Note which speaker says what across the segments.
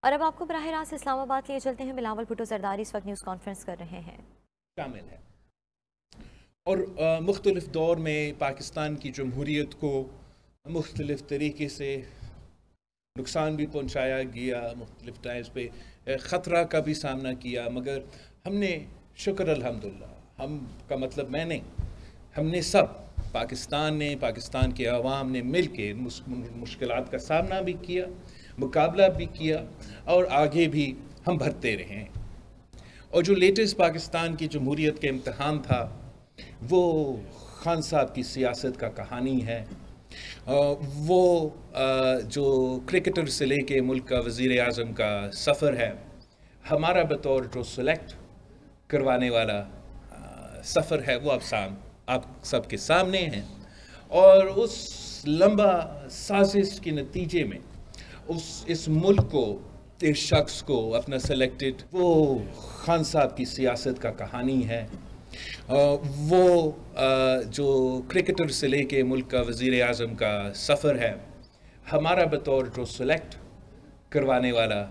Speaker 1: اور اب آپ کو براہ راست اسلام آباد لیے چلتے ہیں۔ بلاول بھٹو زرداری اس وقت نیوز کانفرنس کر رہے ہیں۔
Speaker 2: شامل ہے اور مختلف دور میں پاکستان کی جمہوریت کو مختلف طریقے سے نقصان بھی پہنچایا گیا، مختلف ٹائمز پہ خطرہ کا بھی سامنا کیا، مگر ہم نے شکر الحمدللہ، ہم کا مطلب میں نہیں، ہم نے سب پاکستان کے عوام نے مل کے مشکلات کا سامنا بھی کیا، مقابلہ بھی کیا اور آگے بھی ہم بڑھتے رہے ہیں۔ اور جو لیٹسٹ پاکستان کی جمہوریت کے امتحان تھا وہ خان صاحب کی سیاست کا کہانی ہے، وہ جو کرکٹر سے لے کے ملک کا وزیر اعظم کا سفر ہے، ہمارا بطور جو سلیکٹ کروانے والا سفر ہے وہ آپ سب کے سامنے ہے، اور اس لمبا سازش کے نتیجے میں اس ملک کو، اس شخص کو اپنا سلیکٹڈ، وہ خان صاحب کی سیاست کا کہانی ہے، وہ جو کرکٹر سے لے کے ملک کا وزیر اعظم کا سفر ہے، ہمارا بطور جو سلیکٹ کروانے والا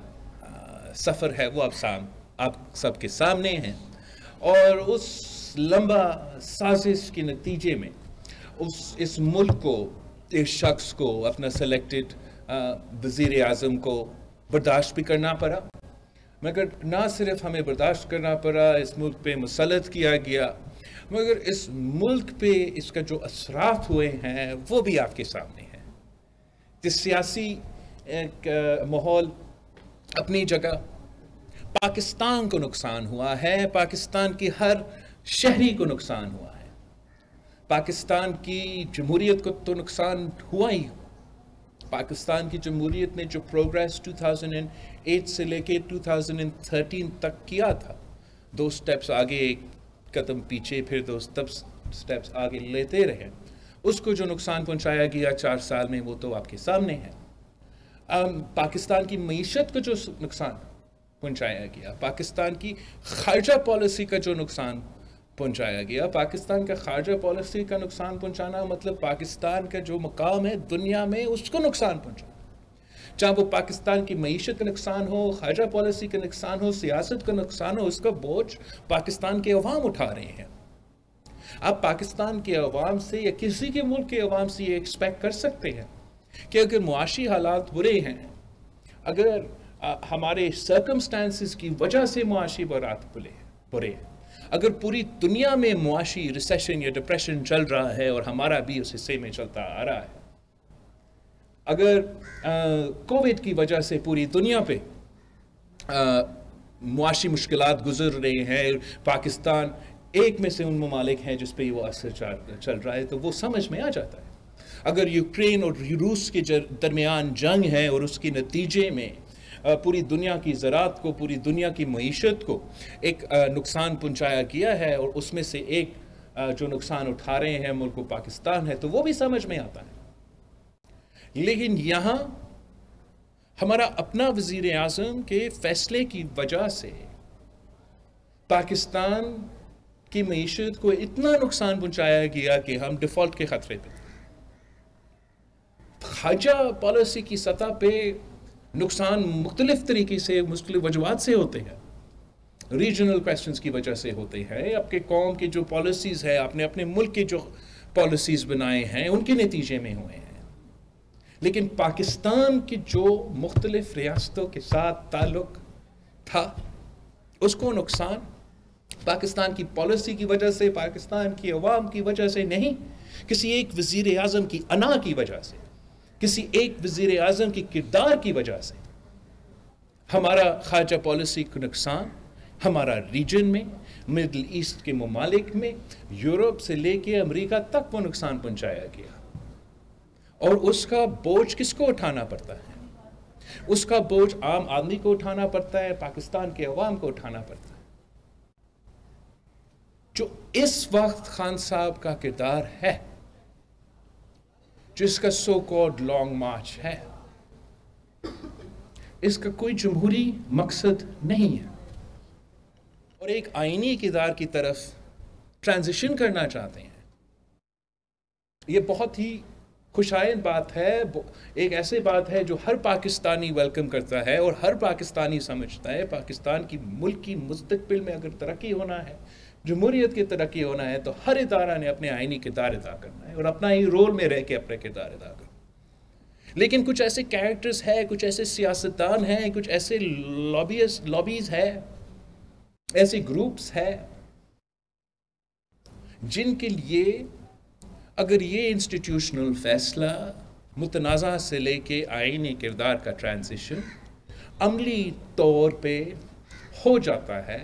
Speaker 2: سفر ہے وہ آپ سب کے سامنے ہے، اور اس لمبا سازش کے نتیجے میں اس ملک کو، اس شخص کو اپنا سلیکٹڈ وزیر اعظم کو برداشت بھی کرنا پڑا، مگر نہ صرف ہمیں برداشت کرنا پڑا، اس ملک پہ مسلط کیا گیا، مگر اس ملک پہ اس کا جو اثرات ہوئے ہیں وہ بھی آپ کے سامنے ہیں۔ اس سیاسی ماحول اپنی جگہ، پاکستان کو نقصان ہوا ہے، پاکستان کی ہر شہری کو نقصان ہوا ہے، پاکستان کی جمہوریت کو تو نقصان ہوا ہی۔ پاکستان کی جمہوریت نے جو پروگریس 2008 سے لے کے 2013 تک کیا تھا، 2 سٹیپس آگے، 1 قدم پیچھے، پھر 2 سٹیپس آگے لیتے رہے، اس کو جو نقصان پہنچایا گیا 4 سال میں وہ تو آپ کے سامنے ہے۔ پاکستان کی معیشت کو جو نقصان پہنچایا گیا، پاکستان کی خارجہ پالیسی کا جو نقصان پہنچایا گیا، پاکستان کا خارجہ پالیسی کا نقصان پہنچانا مطلب پاکستان کا جو مقام ہے دنیا میں اس کو نقصان پہنچانا، چاہے وہ پاکستان کی معیشت کا نقصان ہو، خارجہ پالیسی کا نقصان ہو، سیاست کا نقصان ہو، اس کا بوجھ پاکستان کے عوام اٹھا رہے ہیں۔ آپ پاکستان کے عوام سے یا کسی کے ملک کے عوام سے یہ ایکسپیکٹ کر سکتے ہیں کہ اگر معاشی حالات برے ہیں، اگر ہمارے سرکمسٹانسز کی وجہ سے معاشی برات برے ہیں، اگر پوری دنیا میں معاشی ریسیشن یا ڈپریشن چل رہا ہے اور ہمارا بھی اس حصے میں چلتا آ رہا ہے، اگر کووڈ کی وجہ سے پوری دنیا پہ معاشی مشکلات گزر رہے ہیں، پاکستان ایک میں سے ان ممالک ہیں جس پہ وہ اثر چل رہا ہے، تو وہ سمجھ میں آ جاتا ہے۔ اگر یوکرین اور روس کے درمیان جنگ ہے اور اس کے نتیجے میں پوری دنیا کی زراعت کو، پوری دنیا کی معیشت کو ایک نقصان پہنچایا گیا ہے، اور اس میں سے ایک جو نقصان اٹھا رہے ہیں ملک پاکستان ہے، تو وہ بھی سمجھ میں آتا ہے۔ لیکن یہاں ہمارا اپنا وزیر اعظم کے فیصلے کی وجہ سے پاکستان کی معیشت کو اتنا نقصان پہنچایا گیا کہ ہم ڈیفالٹ کے خطرے پہ تھے۔ خارجہ پالیسی کی سطح پہ نقصان مختلف طریقے سے، مختلف وجوہات سے ہوتے ہیں، ریجنل کویسچنز کی وجہ سے ہوتے ہیں، آپ کے قوم کی جو پالیسیز ہے، آپ نے اپنے ملک کے جو پالیسیز بنائے ہیں ان کے نتیجے میں ہوئے ہیں، لیکن پاکستان کی جو مختلف ریاستوں کے ساتھ تعلق تھا اس کو نقصان پاکستان کی پالیسی کی وجہ سے، پاکستان کی عوام کی وجہ سے نہیں، کسی ایک وزیر اعظم کی انا کی وجہ سے، کسی ایک وزیر اعظم کی کردار کی وجہ سے ہمارا خارجہ پالیسی کا نقصان ہمارا ریجن میں، مڈل ایسٹ کے ممالک میں، یورپ سے لے کے امریکہ تک وہ نقصان پہنچایا گیا، اور اس کا بوجھ کس کو اٹھانا پڑتا ہے؟ اس کا بوجھ عام آدمی کو اٹھانا پڑتا ہے، پاکستان کے عوام کو اٹھانا پڑتا ہے۔ جو اس وقت خان صاحب کا کردار ہے، جس کا سو کالڈ لانگ مارچ ہے، اس کا کوئی جمہوری مقصد نہیں ہے، اور ایک آئینی کردار کی طرف ٹرانزیشن کرنا چاہتے ہیں۔ یہ بہت ہی खुशाइन बात है, एक ऐसी बात है जो हर पाकिस्तानी वेलकम करता है और हर पाकिस्तानी समझता है पाकिस्तान की मुल्क की मुस्तकबिल में अगर तरक्की होना है, जमहूरियत की तरक्की होना है, तो हर इदारा ने अपने आइनी किरदार अदा करना है और अपना ही रोल में रह के अपने किरदार अदा करना है। लेकिन कुछ ऐसे कैरेक्टर्स हैं, कुछ ऐसे सियासतदान हैं, कुछ ऐसे लॉबीज हैं, ऐसे ग्रुप्स हैं जिनके लिए अगर ये इंस्टीट्यूशनल फैसला मुतनाज़ा से लेके आईनी किरदार का ट्रांजिशन अमली तौर पे हो जाता है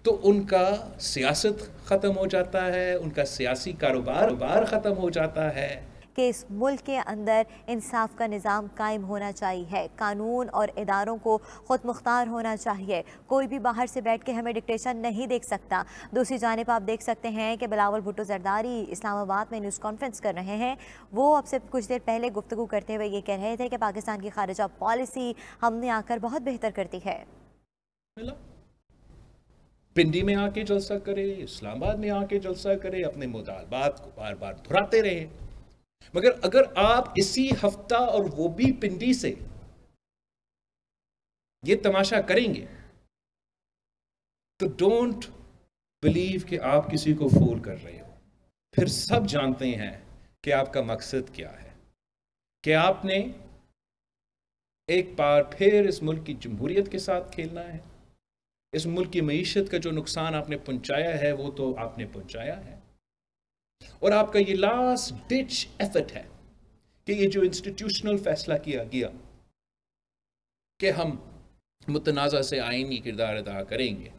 Speaker 2: तो उनका सियासत ख़त्म हो जाता है, उनका सियासी कारोबार ख़त्म हो जाता है
Speaker 1: कि इस मुल्क के अंदर इंसाफ का निज़ाम कायम होना चाहिए, कानून और इदारों को ख़ुद मुख्तार होना चाहिए, कोई भी बाहर से बैठ के हमें डिक्टेशन नहीं देख सकता। दूसरी जानिब आप देख सकते हैं कि बिलावल भुट्टो जरदारी इस्लामाबाद में न्यूज़ कॉन्फ्रेंस कर रहे हैं। वो अब से कुछ देर पहले गुफ्तगू करते हुए ये कह रहे थे कि पाकिस्तान की खारिजा पॉलिसी हमने आकर बहुत बेहतर करती है।
Speaker 2: पिंडी में आके जलसा करे, इस्लामाबाद में आके जलसा करे, अपने मुतालबात को बार बार दोहराते रहे, मगर अगर आप इसी हफ्ता और वो भी पिंडी से ये तमाशा करेंगे तो डोंट बिलीव कि आप किसी को फूल कर रहे हो। फिर सब जानते हैं कि आपका मकसद क्या है, कि आपने एक बार फिर इस मुल्क की जमहूरियत के साथ खेलना है। इस मुल्क की मईशत का जो नुकसान आपने पहुंचाया है वो तो आपने पहुंचाया है, और आपका ये लास्ट डिच एफर्ट है कि ये जो इंस्टीट्यूशनल फैसला किया गया कि हम मुतनाज़ा से आईनी किरदार अदा करेंगे,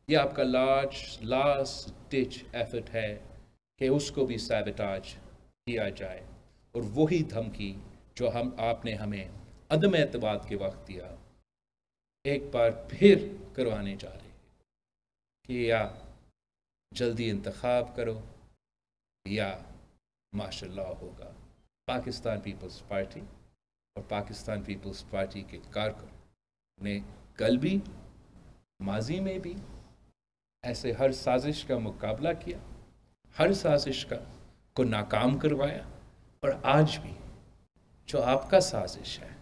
Speaker 2: ये आपका लास्ट डिच एफर्ट है कि उसको भी सैबोटाज किया जाए, और वही धमकी जो आपने हमें अदम एतबार के वक्त दिया एक बार फिर करवाने जा रहे हैं कि या जल्दी इंतखाब करो या माशाल्लाह होगा। पाकिस्तान पीपल्स पार्टी और पाकिस्तान पीपल्स पार्टी के कारकुन ने कल भी, माजी में भी ऐसे हर साजिश का मुकाबला किया, हर साजिश को नाकाम करवाया, और आज भी जो आपका साजिश है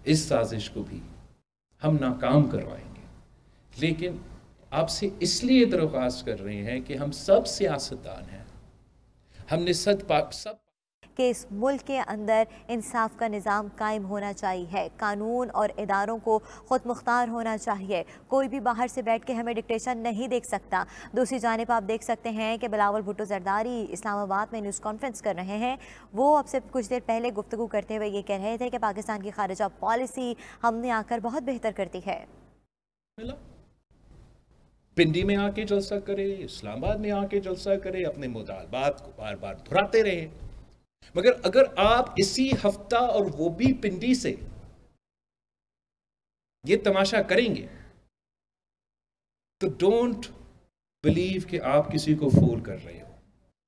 Speaker 2: इस साजिश को भी हम नाकाम करवाएंगे। लेकिन आपसे इसलिए दरख्वास्त कर रहे हैं कि हम सब सियासतदान हैं, हमने सब
Speaker 1: कि इस मुल्क के अंदर इंसाफ का निज़ाम कायम होना चाहिए, कानून और इदारों को ख़ुद मुख्तार होना चाहिए, कोई भी बाहर से बैठ के हमें डिक्टेशन नहीं देख सकता। दूसरी जानिब आप देख सकते हैं कि बिलावल भुट्टो जरदारी इस्लामाबाद में न्यूज़ कॉन्फ्रेंस कर रहे हैं। वो अब से कुछ देर पहले गुफ्तगू करते हुए ये कह रहे थे कि पाकिस्तान की खारिजा पॉलिसी हमने आकर बहुत बेहतर करती है।
Speaker 2: पिंडी में आके जलसा करे, इस्लामाबाद में आके जलसा करे, अपने मुतालबात को बार बार दोहराते रहे, मगर अगर आप इसी हफ्ता और वो भी पिंडी से ये तमाशा करेंगे तो डोंट बिलीव कि आप किसी को फूल कर रहे हो।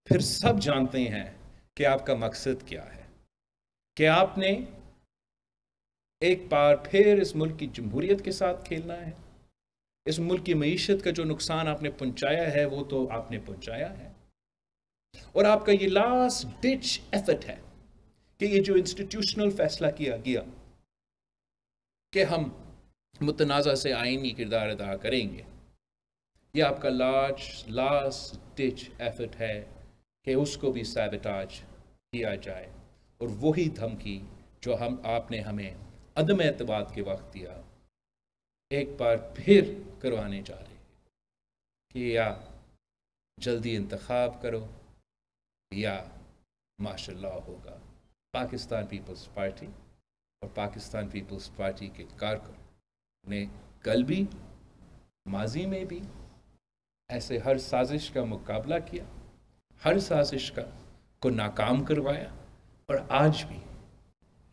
Speaker 2: फिर सब जानते हैं कि आपका मकसद क्या है, कि आपने एक बार फिर इस मुल्क की जमहूरियत के साथ खेलना है। इस मुल्क की मईशत का जो नुकसान आपने पहुंचाया है वो तो आपने पहुंचाया है, और आपका ये लास्ट डिच एफर्ट है कि ये जो इंस्टीट्यूशनल फैसला किया गया कि हम मुतनाज़ा से आईनी किरदार अदा करेंगे, ये आपका लास्ट डिच एफर्ट है कि उसको भी सैबोटाज किया जाए, और वही धमकी जो आपने हमें अदम एतबार के वक्त दिया एक बार फिर करवाने जा रहे हैं कि या जल्दी इंतखाब करो या माशाल्लाह होगा। पाकिस्तान पीपल्स पार्टी और पाकिस्तान पीपल्स पार्टी के कारकुन ने कल भी, माजी में भी ऐसे हर साजिश का मुकाबला किया, हर साजिश को नाकाम करवाया, और आज भी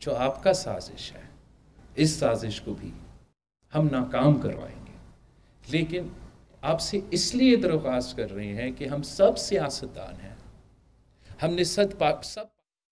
Speaker 2: जो आपका साजिश है इस साजिश को भी हम नाकाम करवाएंगे। लेकिन आपसे इसलिए दरख्वास्त कर रहे हैं कि हम सब सियासतदान हैं, हमने सब